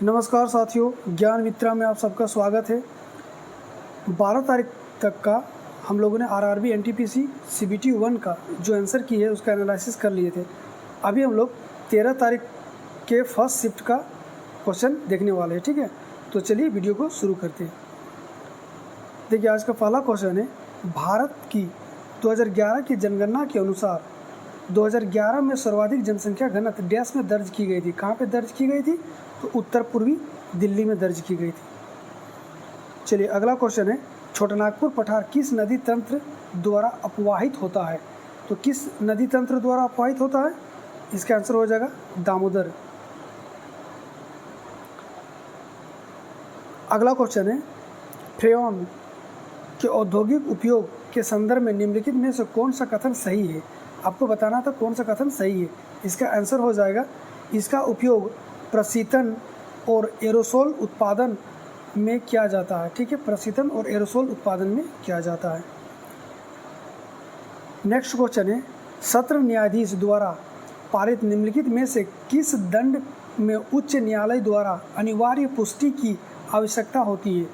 नमस्कार साथियों, ज्ञान मित्रा में आप सबका स्वागत है। 12 तारीख तक का हम लोगों ने आरआरबी एनटीपीसी सीबीटी 1 का जो आंसर की है उसका एनालिसिस कर लिए थे। अभी हम लोग 13 तारीख के फर्स्ट शिफ्ट का क्वेश्चन देखने वाले हैं। ठीक है, तो चलिए वीडियो को शुरू करते हैं। देखिए, आज का पहला क्वेश्चन है, भारत की 2011 की जनगणना के अनुसार 2011 में सर्वाधिक जनसंख्या घनत्व डैश में दर्ज की गई थी। कहाँ पे दर्ज की गई थी? तो उत्तर पूर्वी दिल्ली में दर्ज की गई थी। चलिए अगला क्वेश्चन है, छोटानागपुर पठार किस नदी तंत्र द्वारा अपवाहित होता है? तो किस नदी तंत्र द्वारा अपवाहित होता है? इसका आंसर हो जाएगा दामोदर। अगला क्वेश्चन है, फ्रेयॉन के औद्योगिक उपयोग के संदर्भ में निम्नलिखित में से कौन सा कथन सही है? आपको बताना था कौन सा कथन सही है। इसका आंसर हो जाएगा, इसका उपयोग प्रशीतन और एरोसोल उत्पादन में किया जाता है। ठीक है, प्रशीतन और एरोसोल उत्पादन में किया जाता है। नेक्स्ट क्वेश्चन है, सत्र न्यायाधीश द्वारा पारित निम्नलिखित में से किस दंड में उच्च न्यायालय द्वारा अनिवार्य पुष्टि की आवश्यकता होती है?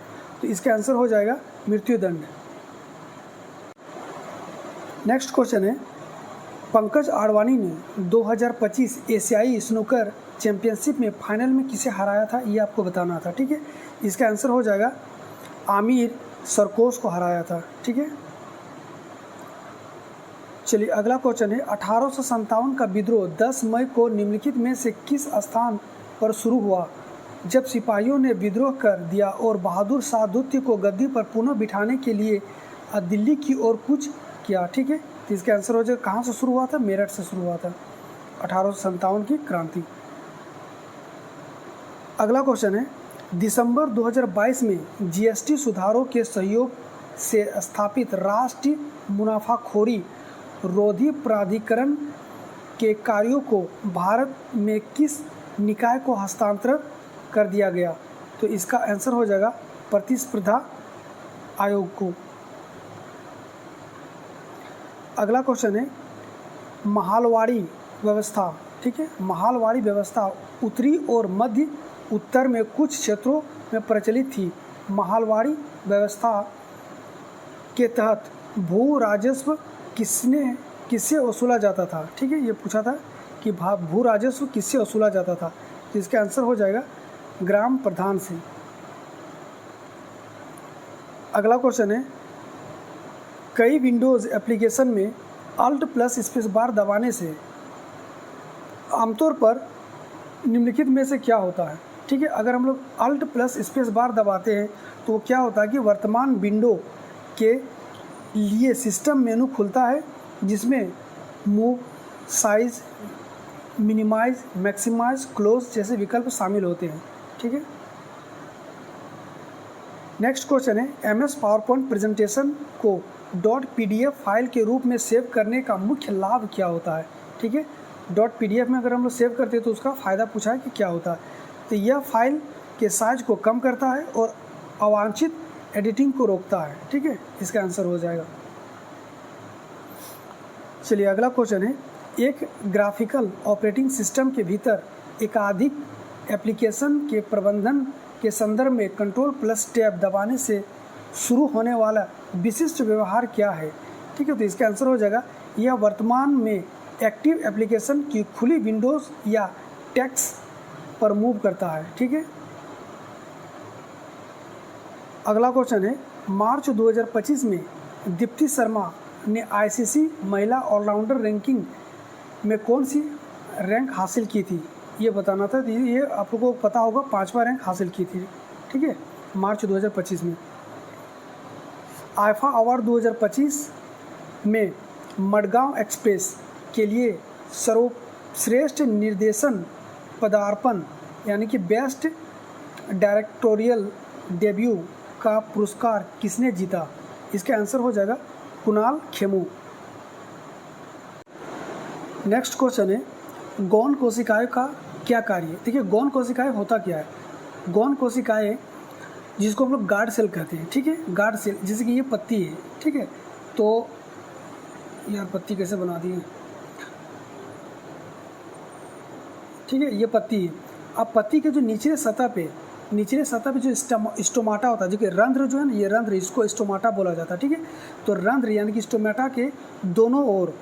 तो इसका आंसर हो जाएगा मृत्युदंड। नेक्स्ट क्वेश्चन है, पंकज आडवाणी ने 2025 एशियाई स्नूकर चैंपियनशिप में फाइनल में किसे हराया था? ये आपको बताना था। ठीक है, इसका आंसर हो जाएगा आमिर सरकोश को हराया था। ठीक है, चलिए अगला क्वेश्चन है, 1857 का विद्रोह 10 मई को निम्नलिखित में से किस स्थान पर शुरू हुआ? जब सिपाहियों ने विद्रोह कर दिया और बहादुर शाह द्वितीय को गद्दी पर पुनः बिठाने के लिए दिल्ली की ओर कूच किया। ठीक है, तो इसका आंसर हो जाएगा, कहाँ से शुरू हुआ था? मेरठ से शुरू हुआ था 1857 की क्रांति। अगला क्वेश्चन है, दिसंबर 2022 में जीएसटी सुधारों के सहयोग से स्थापित राष्ट्रीय मुनाफाखोरी रोधी प्राधिकरण के कार्यों को भारत में किस निकाय को हस्तांतरित कर दिया गया? तो इसका आंसर हो जाएगा प्रतिस्पर्धा आयोग को। अगला क्वेश्चन है, महालवाड़ी व्यवस्था। ठीक है, महालवाड़ी व्यवस्था उत्तरी और मध्य उत्तर में कुछ क्षेत्रों में प्रचलित थी। महालवाड़ी व्यवस्था के तहत भू राजस्व किससे वसूला जाता था? ठीक है, ये पूछा था कि भू राजस्व किससे वसूला जाता था? तो इसका आंसर हो जाएगा ग्राम प्रधान से। अगला क्वेश्चन है, कई विंडोज़ एप्लीकेशन में अल्ट प्लस स्पेस बार दबाने से आमतौर पर निम्नलिखित में से क्या होता है? ठीक है, अगर हम लोग अल्ट प्लस स्पेस बार दबाते हैं तो क्या होता है कि वर्तमान विंडो के लिए सिस्टम मेनू खुलता है जिसमें move, size, minimise, maximise, close जैसे विकल्प शामिल होते हैं। ठीक है, नेक्स्ट क्वेश्चन है, एमएस पावरपॉइंट प्रेजेंटेशन को .pdf फाइल के रूप में सेव करने का मुख्य लाभ क्या होता है? ठीक है, .pdf में अगर हम लोग सेव करते हैं तो उसका फ़ायदा पूछा है कि क्या होता है? तो यह फाइल के साइज को कम करता है और अवांछित एडिटिंग को रोकता है। ठीक है, इसका आंसर हो जाएगा। चलिए अगला क्वेश्चन है, एक ग्राफिकल ऑपरेटिंग सिस्टम के भीतर एकाधिक एप्लीकेशन के प्रबंधन के संदर्भ में कंट्रोल प्लस टैब दबाने से शुरू होने वाला विशिष्ट व्यवहार क्या है? ठीक है, तो इसका आंसर हो जाएगा, यह वर्तमान में एक्टिव एप्लीकेशन की खुली विंडोज़ या टेक्स्ट पर मूव करता है। ठीक है, अगला क्वेश्चन है, मार्च 2025 में दीप्ति शर्मा ने आईसीसी महिला ऑलराउंडर रैंकिंग में कौन सी रैंक हासिल की थी? ये बताना था। ये आपको पता होगा, 5वां रैंक हासिल की थी। ठीक है, मार्च 2025 में। आईफा अवार्ड 2025 में मडगांव एक्सप्रेस के लिए सर्वश्रेष्ठ निर्देशन पदार्पण यानी कि बेस्ट डायरेक्टोरियल डेब्यू का पुरस्कार किसने जीता? इसका आंसर हो जाएगा कुणाल खेमू। नेक्स्ट क्वेश्चन है, गौण कोशिकाएं का क्या कार्य है? देखिए, गौण कोशिकाएं होता क्या है? गौण कोशिकाएं जिसको हम लोग गार्ड सेल कहते हैं। ठीक है, गार्ड सेल, जैसे कि ये पत्ती है। ठीक है, तो यार पत्ती कैसे बना दी है? ठीक है, ये पत्ती है। अब पत्ती के जो निचले सतह पे जो स्टोमाटा होता है, जो कि रंध्र जो है ना, ये रंध्र, इसको स्टोमाटा बोला जाता है, ठीक है। तो रंध्र यानी कि स्टोमाटा के दोनों ओर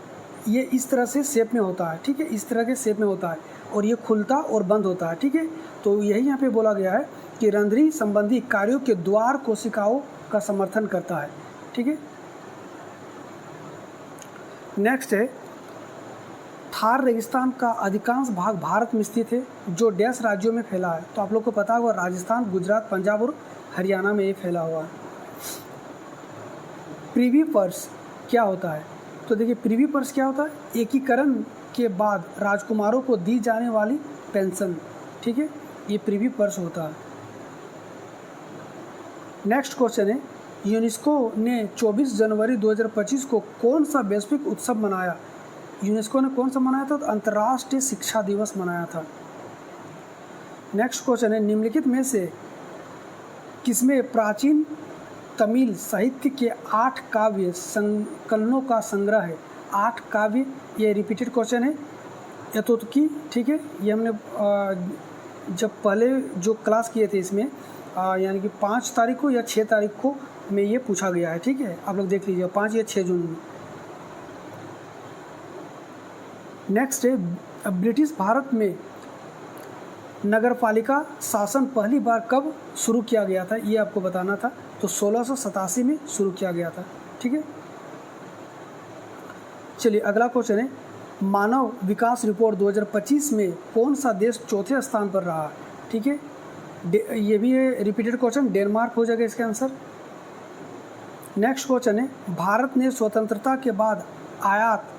ये इस तरह से शेप में होता है, ठीक है, इस तरह के शेप में होता है और ये खुलता और बंद होता है, ठीक है। तो यही यहाँ पे बोला गया है कि रंध्री संबंधी कार्यों के द्वार कोशिकाओं का समर्थन करता है, ठीक है। नेक्स्ट है, थार रेगिस्तान का अधिकांश भाग भारत में स्थित है, जो डैश राज्यों में फैला है। तो आप लोग को पता होगा राजस्थान, गुजरात, पंजाब और हरियाणा में ये फैला हुआ है। प्रीवी पर्स क्या होता है? तो देखिए प्रीवी पर्स क्या होता है? एकीकरण के बाद राजकुमारों को दी जाने वाली पेंशन, ठीक है, ये प्रीवी पर्स होता है। नेक्स्ट क्वेश्चन है, यूनेस्को ने 24 जनवरी 2025 को कौन सा वैश्विक उत्सव मनाया? यूनेस्को ने कौन सा मनाया था? तो अंतर्राष्ट्रीय शिक्षा दिवस मनाया था। नेक्स्ट क्वेश्चन है, निम्नलिखित में से किसमें प्राचीन तमिल साहित्य के 8 काव्य संकलनों का संग्रह है? 8 काव्य, ये रिपीटेड क्वेश्चन है यथोक्ति, ठीक है। ये हमने जब पहले जो क्लास किए थे इसमें यानी कि 5 तारीख को या 6 तारीख को में ये पूछा गया है, ठीक है, आप लोग देख लीजिए 5 या 6 जून में। नेक्स्ट है, ब्रिटिश भारत में नगरपालिका शासन पहली बार कब शुरू किया गया था? ये आपको बताना था। तो 1687 में शुरू किया गया था, ठीक है। चलिए अगला क्वेश्चन है, मानव विकास रिपोर्ट 2025 में कौन सा देश चौथे स्थान पर रहा? ठीक है, ये भी है रिपीटेड क्वेश्चन, डेनमार्क हो जाएगा इसका आंसर। नेक्स्ट क्वेश्चन है, भारत ने स्वतंत्रता के बाद आयात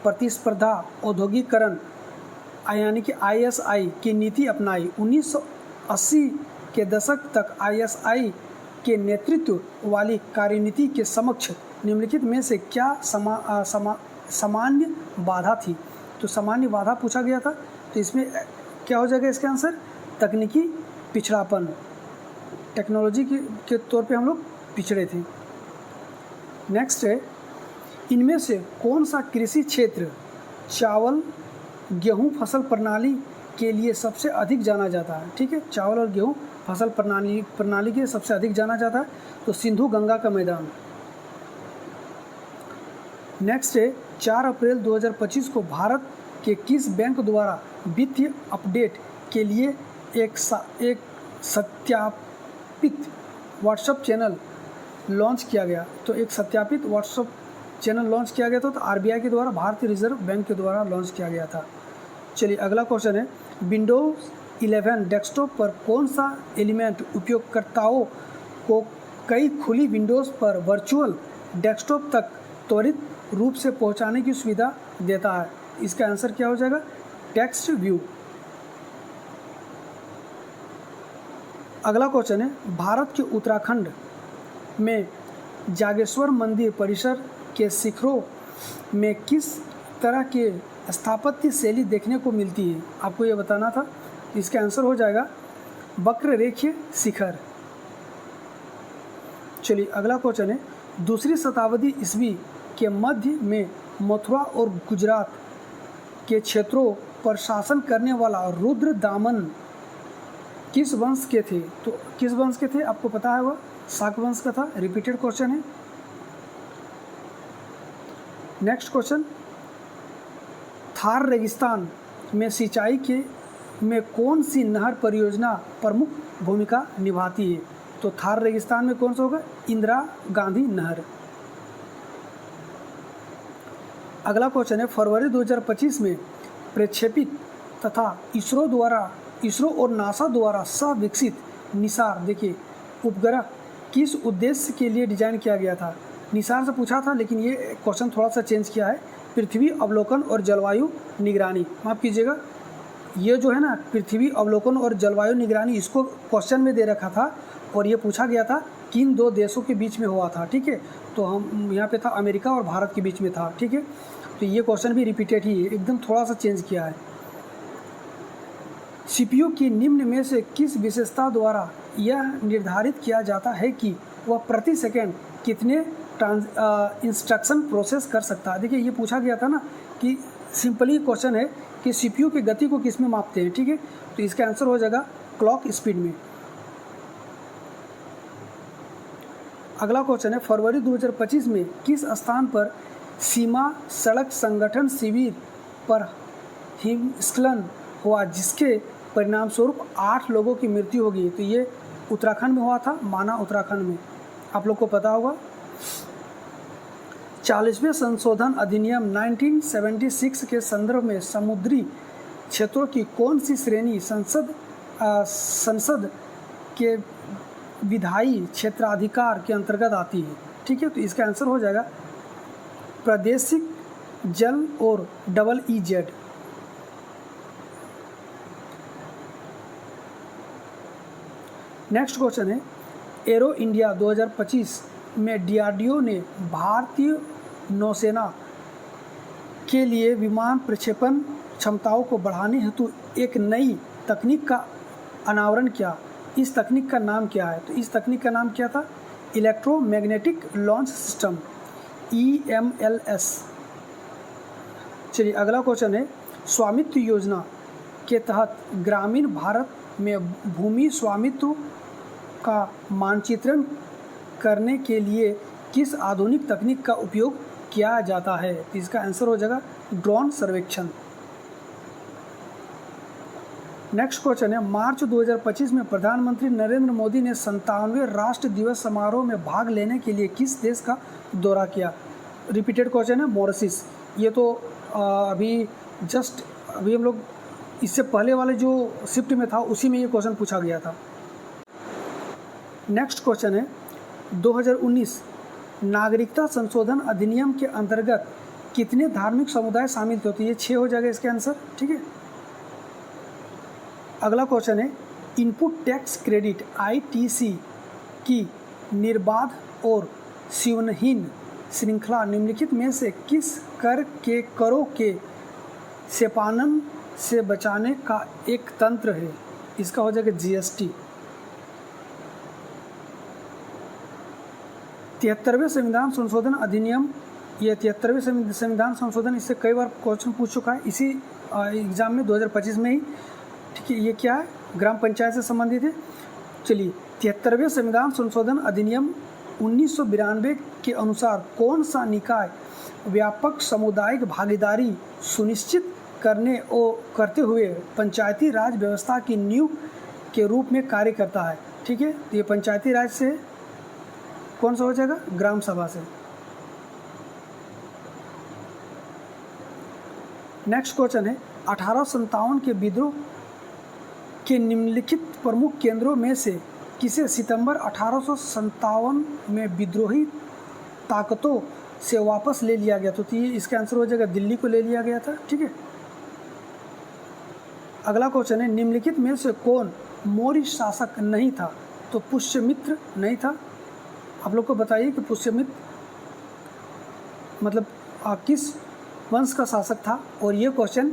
प्रतिस्पर्धा औद्योगिकरण यानी कि ISI की नीति अपनाई। 1980 के दशक तक ISI के नेतृत्व वाली कार्यनीति के समक्ष निम्नलिखित में से क्या सामान्य बाधा थी? तो सामान्य बाधा पूछा गया था, तो इसमें क्या हो जाएगा इसका आंसर? तकनीकी पिछड़ापन, टेक्नोलॉजी के तौर पे हम लोग पिछड़े थे। नेक्स्ट है, इनमें से कौन सा कृषि क्षेत्र चावल गेहूं फसल प्रणाली के लिए सबसे अधिक जाना जाता है? ठीक है, चावल और गेहूं फसल प्रणाली के सबसे अधिक जाना जाता है। तो सिंधु गंगा का मैदान। नेक्स्ट है, 4 अप्रैल 2025 को भारत के किस बैंक द्वारा वित्तीय अपडेट के लिए एक सत्यापित व्हाट्सएप चैनल लॉन्च किया गया? तो एक सत्यापित व्हाट्सएप चैनल लॉन्च किया गया था, तो RBI के द्वारा, भारतीय रिजर्व बैंक के द्वारा लॉन्च किया गया था। चलिए अगला क्वेश्चन है, विंडोज़ 11 डेस्कटॉप पर कौन सा एलिमेंट उपयोगकर्ताओं को कई खुली विंडोज़ पर वर्चुअल डेस्कटॉप तक त्वरित रूप से पहुंचाने की सुविधा देता है? इसका आंसर क्या हो जाएगा? Text view. अगला क्वेश्चन है, भारत के उत्तराखंड में जागेश्वर मंदिर परिसर के शिखरों में किस तरह के स्थापत्य शैली देखने को मिलती है? आपको ये बताना था। इसका आंसर हो जाएगा वक्र रेखीय शिखर। चलिए अगला क्वेश्चन है, 2री शताब्दी ईस्वी के मध्य में मथुरा और गुजरात के क्षेत्रों पर शासन करने वाला रुद्र दामन किस वंश के थे? तो किस वंश के थे आपको पता है? वह शाक वंश का था। रिपीटेड क्वेश्चन है। नेक्स्ट क्वेश्चन, थार रेगिस्तान में सिंचाई के में कौन सी नहर परियोजना प्रमुख भूमिका निभाती है? तो थार रेगिस्तान में कौन सा होगा? इंदिरा गांधी नहर। अगला क्वेश्चन है, फरवरी 2025 में प्रक्षेपित तथा इसरो और नासा द्वारा सह विकसित निसार, देखिए उपग्रह किस उद्देश्य के लिए डिजाइन किया गया था? निसार से पूछा था, लेकिन ये क्वेश्चन थोड़ा सा चेंज किया है। पृथ्वी अवलोकन और जलवायु निगरानी, माफ़ कीजिएगा, ये जो है ना पृथ्वी अवलोकन और जलवायु निगरानी, इसको क्वेश्चन में दे रखा था और ये पूछा गया था किन 2 देशों के बीच में हुआ था? ठीक है, तो हम यहाँ पे था अमेरिका और भारत के बीच में था। ठीक है, तो ये क्वेश्चन भी रिपीटेड ही है, एकदम थोड़ा सा चेंज किया है। CPU की निम्न में से किस विशेषता द्वारा यह निर्धारित किया जाता है कि वह प्रति सेकंड कितने इंस्ट्रक्शन प्रोसेस कर सकता है? देखिए ये पूछा गया था ना कि सिंपली क्वेश्चन है कि कि सीपीयू की गति को किस में मापते हैं, ठीक है। तो इसका आंसर हो जाएगा क्लॉक स्पीड में। अगला क्वेश्चन है, फरवरी 2025 में किस स्थान पर सीमा सड़क संगठन शिविर पर हिमस्खलन हुआ जिसके परिणाम स्वरूप 8 लोगों की मृत्यु होगी? तो ये उत्तराखंड में हुआ था, माना उत्तराखंड में, आप लोग को पता होगा। 40वें संशोधन अधिनियम 1976 के संदर्भ में समुद्री क्षेत्रों की कौन सी श्रेणी संसद के विधायी क्षेत्राधिकार के अंतर्गत आती है, ठीक है। तो इसका आंसर हो जाएगा प्रादेशिक जल और EEZ। नेक्स्ट क्वेश्चन है, एरो इंडिया 2025 में DRDO ने भारतीय नौसेना के लिए विमान प्रक्षेपण क्षमताओं को बढ़ाने हेतु एक नई तकनीक का अनावरण किया। इस तकनीक का नाम क्या है? तो इस तकनीक का नाम क्या था? Electromagnetic launch system, EMLS। चलिए अगला क्वेश्चन है, स्वामित्व योजना के तहत ग्रामीण भारत में भूमि स्वामित्व का मानचित्रण करने के लिए किस आधुनिक तकनीक का उपयोग किया जाता है? तो इसका आंसर हो जाएगा ड्रोन सर्वेक्षण। नेक्स्ट क्वेश्चन है, मार्च 2025 में प्रधानमंत्री नरेंद्र मोदी ने 97वें राष्ट्र दिवस समारोह में भाग लेने के लिए किस देश का दौरा किया? रिपीटेड क्वेश्चन है, मॉरिशस। ये तो अभी हम लोग इससे पहले वाले जो शिफ्ट में था उसी में ये क्वेश्चन पूछा गया था। नेक्स्ट क्वेश्चन है, 2019 नागरिकता संशोधन अधिनियम के अंतर्गत कितने धार्मिक समुदाय शामिल थे? तो ये 6 हो जाएगा इसके आंसर, ठीक है। अगला क्वेश्चन है, इनपुट टैक्स क्रेडिट ITC की निर्बाध और सीवनहीन श्रृंखला निम्नलिखित में से किस करों के सेपानन से बचाने का एक तंत्र है? इसका हो जाएगा GST। 73वें संविधान संशोधन अधिनियम, ये 73वें संविधान संशोधन, इससे कई बार क्वेश्चन पूछ चुका है इसी एग्ज़ाम में 2025 में ही, ठीक है। ये क्या है? ग्राम पंचायत से संबंधित है। चलिए, 73वें संविधान संशोधन अधिनियम 1992 के अनुसार कौन सा निकाय व्यापक सामुदायिक भागीदारी सुनिश्चित करते हुए पंचायती राज व्यवस्था की नींव के रूप में कार्य करता है? ठीक है, तो ये पंचायती राज से कौन सा हो जाएगा? ग्राम सभा से। नेक्स्ट क्वेश्चन है, 1857 के विद्रोह के निम्नलिखित प्रमुख केंद्रों में से किसे सितंबर 1857 में विद्रोही ताकतों से वापस ले लिया गया? तो ये इसका आंसर हो जाएगा दिल्ली को ले लिया गया था, ठीक है। अगला क्वेश्चन है, निम्नलिखित में से कौन मौर्य शासक नहीं था? तो पुष्यमित्र नहीं था। आप लोग को बताइए कि पुष्यमित्र मतलब किस वंश का शासक था। और ये क्वेश्चन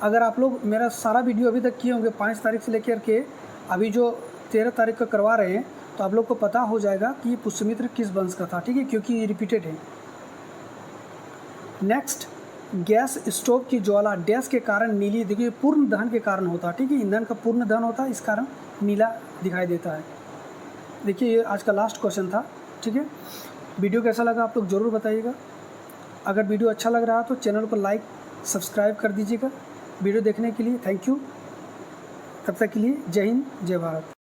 अगर आप लोग मेरा सारा वीडियो अभी तक किए होंगे 5 तारीख से लेकर के अभी जो 13 तारीख का करवा रहे हैं, तो आप लोग को पता हो जाएगा कि ये पुष्यमित्र किस वंश का था, ठीक है, क्योंकि ये रिपीटेड है। नेक्स्ट, गैस स्टोव की ज्वाला डैश के कारण नीली, देखिए पूर्ण दहन के कारण होता है, ठीक है, ईंधन का पूर्ण दहन होता है, इस कारण नीला दिखाई देता है। देखिए ये आज का लास्ट क्वेश्चन था, ठीक है। वीडियो कैसा लगा आप लोग ज़रूर बताइएगा। अगर वीडियो अच्छा लग रहा तो चैनल को लाइक सब्सक्राइब कर दीजिएगा। वीडियो देखने के लिए थैंक यू। तब तक के लिए जय हिंद, जय भारत।